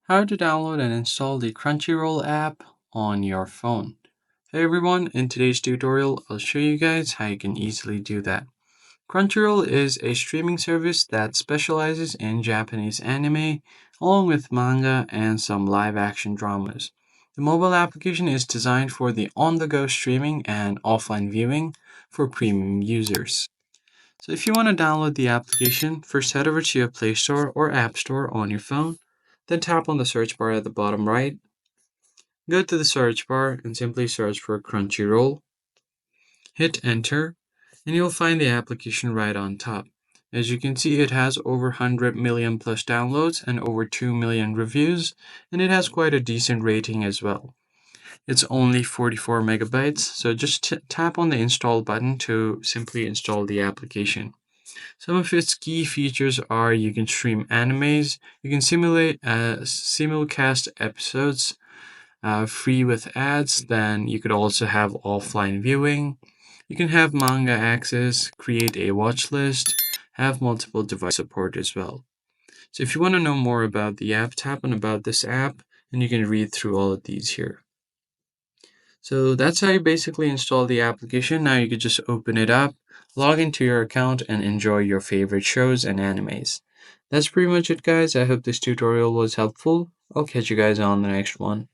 How to download and install the Crunchyroll app on your phone. Hey everyone, in today's tutorial, I'll show you guys how you can easily do that. Crunchyroll is a streaming service that specializes in Japanese anime, along with manga and some live action dramas. The mobile application is designed for the on the go streaming and offline viewing for premium users. So if you want to download the application, first head over to your Play Store or App Store on your phone, then tap on the search bar at the bottom right. Go to the search bar and simply search for Crunchyroll. Hit enter, and you'll find the application right on top. As you can see, it has over 100 million plus downloads and over 2 million reviews, and it has quite a decent rating as well. It's only 44 megabytes, so just tap on the install button to simply install the application. Some of its key features are you can stream animes, you can simulcast episodes free with ads, then you could also have offline viewing. You can have manga access, create a watch list, have multiple device support as well. So if you want to know more about the app, tap on about this app and you can read through all of these here. So that's how you basically install the application. Now you could just open it up, log into your account, and enjoy your favorite shows and animes. That's pretty much it, guys. I hope this tutorial was helpful. I'll catch you guys on the next one.